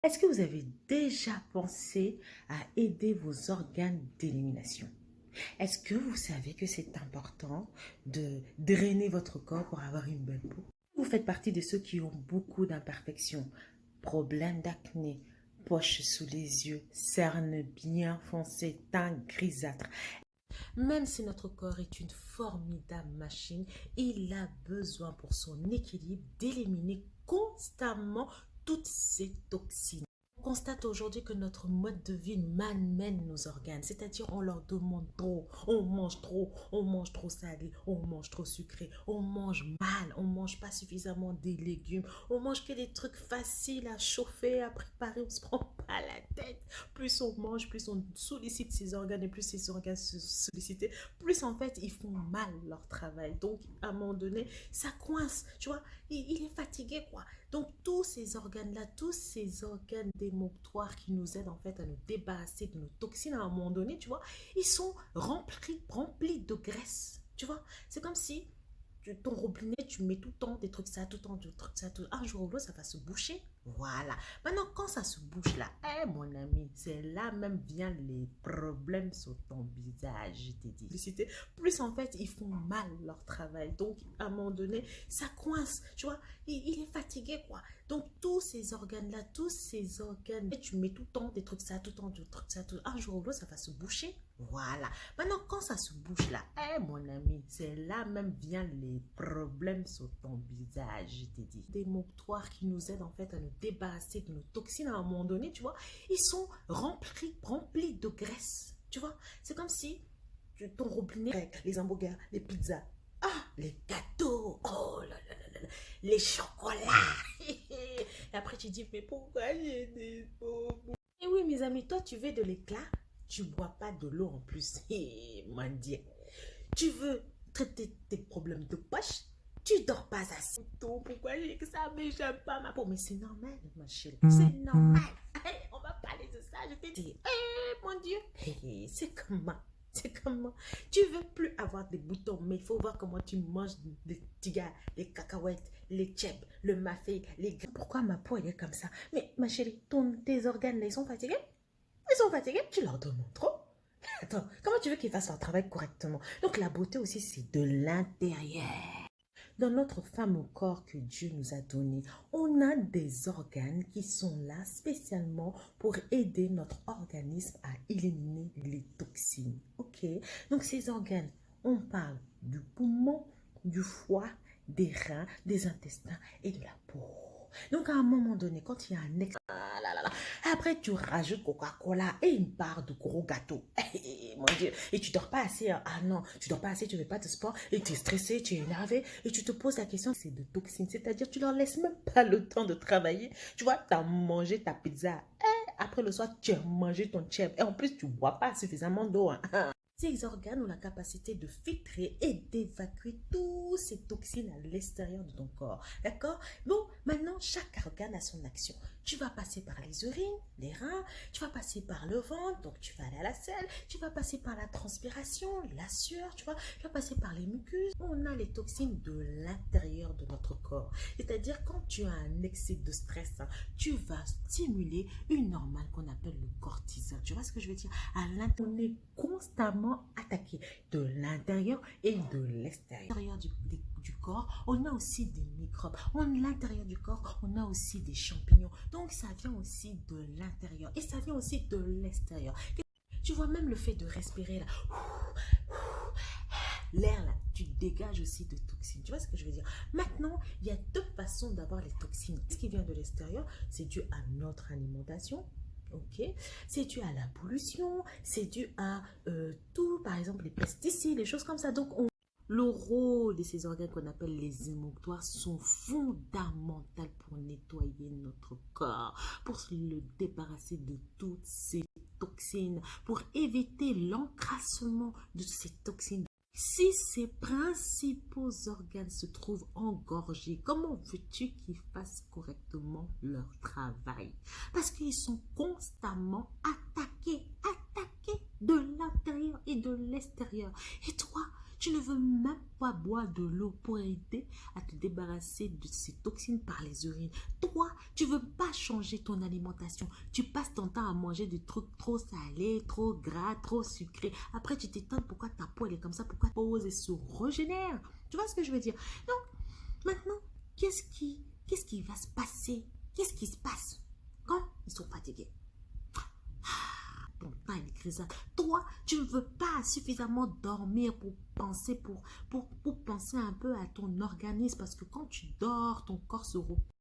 Est-ce que vous avez déjà pensé à aider vos organes d'élimination? Est-ce que vous savez que c'est important de drainer votre corps pour avoir une belle peau? Vous faites partie de ceux qui ont beaucoup d'imperfections, problèmes d'acné, poches sous les yeux, cernes bien foncées, teint grisâtre. Même si notre corps est une formidable machine, il a besoin pour son équilibre d'éliminer constamment toutes ces toxines. On constate aujourd'hui que notre mode de vie malmène nos organes, c'est-à-dire on leur demande trop, on mange trop salé, on mange trop sucré, on mange mal, on mange pas suffisamment des légumes, on mange que des trucs faciles à chauffer, à préparer, on se prend pas la tête. Plus on mange, plus on sollicite ses organes et plus ces organes se sollicitent, plus en fait ils font mal leur travail. Donc à un moment donné, ça coince, tu vois, il est fatigué quoi. Donc tous ces organes-là, tous ces organes démonctoires qui nous aident en fait à nous débarrasser de nos toxines à un moment donné, tu vois, ils sont remplis de graisse. Tu vois, c'est comme si ton robinet, tu mets tout le temps des trucs ça, tout le temps des trucs ça, tout. Un jour ou l'autre, ça va se boucher. Voilà. Maintenant, quand ça se bouche là, mon ami, c'est là même viennent les problèmes sur ton visage, je t'ai dit. Plus en fait, ils font mal leur travail. Donc, à un moment donné, ça coince. Tu vois, il est fatigué, quoi. Donc, tous ces organes-là, tous ces organes, tu mets tout le temps des trucs ça, tout le temps des trucs ça, tout. Un jour ou l'autre, ça va se boucher. Voilà. Maintenant, quand ça se bouche là, mon ami, c'est là même viennent les problèmes sur ton visage, je t'ai dit. Des moutoirs qui nous aident en fait à nous débarrasser de nos toxines à un moment donné, tu vois, ils sont remplis de graisse, tu vois. C'est comme si ton robinet, les hamburgers, les pizzas, les gâteaux, oh là là là là, les chocolats. Et après tu dis, mais pourquoi j'ai des bobos? Et oui, mes amis, toi tu veux de l'éclat, tu bois pas de l'eau en plus. Mon Dieu. Tu veux traiter tes problèmes de poche, tu dors pas assez tôt. Pourquoi j'ai que ça, mais j'aime pas ma peau. Mais c'est normal, ma chérie. C'est normal. Hey, on va parler de ça. Je te dis, mon Dieu. Hey, c'est comment? C'est comment? Tu veux plus avoir des boutons, mais il faut voir comment tu manges les tigas, les cacahuètes, les tchèps, le mafé, les grains. Pourquoi ma peau elle est comme ça? Mais ma chérie, tes organes là, ils sont fatigués? Ils sont fatigués? Tu leur demandes trop? Attends, comment tu veux qu'ils fassent leur travail correctement? Donc la beauté aussi, c'est de l'intérieur. Dans notre fameux corps que Dieu nous a donné, on a des organes qui sont là spécialement pour aider notre organisme à éliminer les toxines. Ok? Donc ces organes, on parle du poumon, du foie, des reins, des intestins et de la peau. Donc à un moment donné, quand il y a un après, tu rajoutes Coca-Cola et une barre de gros gâteau. Mon Dieu. Et tu dors pas assez. Ah non, tu dors pas assez, tu fais pas de sport. Et tu es stressé, tu es énervé. Et tu te poses la question, c'est de toxines. C'est-à-dire, tu leur laisses même pas le temps de travailler. Tu vois, tu as mangé ta pizza. Après le soir, tu as mangé ton chip. Et en plus, tu bois pas suffisamment d'eau. Hein. Ces organes ont la capacité de filtrer et d'évacuer toutes ces toxines à l'extérieur de ton corps. D'accord? Bon, maintenant, chaque organe a son action. Tu vas passer par les urines, les reins, tu vas passer par le ventre, donc tu vas aller à la selle, tu vas passer par la transpiration, la sueur, tu vas passer par les muqueuses. On a les toxines de l'intérieur de notre corps. C'est-à-dire, quand tu as un excès de stress, hein, tu vas stimuler une hormone qu'on appelle le cortisol. Tu vois ce que je veux dire? À l'intérieur, on est constamment attaqué de l'intérieur et de l'extérieur. À l'intérieur du corps, on a aussi des microbes. À l'intérieur du corps, on a aussi des champignons. Donc, ça vient aussi de l'intérieur et ça vient aussi de l'extérieur. Tu vois, même le fait de respirer là, l'air là, tu dégages aussi de toxines. Tu vois ce que je veux dire? Maintenant, il y a deux façons d'avoir les toxines. Ce qui vient de l'extérieur, c'est dû à notre alimentation. Ok, c'est dû à la pollution, c'est dû à tout, par exemple les pesticides, les choses comme ça. Donc, le rôle de ces organes qu'on appelle les émonctoires sont fondamentaux pour nettoyer notre corps, pour le débarrasser de toutes ces toxines, pour éviter l'encrassement de ces toxines. Si ces principaux organes se trouvent engorgés, comment veux-tu qu'ils fassent correctement leur travail? Parce qu'ils sont constamment attaqués de l'intérieur et de l'extérieur. Et toi, Tu ne veux même pas boire de l'eau pour aider à te débarrasser de ces toxines par les urines. Toi, tu ne veux pas changer ton alimentation. Tu passes ton temps à manger des trucs trop salés, trop gras, trop sucrés. Après, tu t'étonnes pourquoi ta peau elle est comme ça, pourquoi ta peau elle se régénère. Tu vois ce que je veux dire? Donc, maintenant, qu'est-ce qui va se passer? Qu'est-ce qui se passe quand ils sont fatigués? Ton temps est grisâtre. Toi, tu ne veux pas suffisamment dormir pour penser, pour penser un peu à ton organisme. Parce que quand tu dors, ton corps se repose.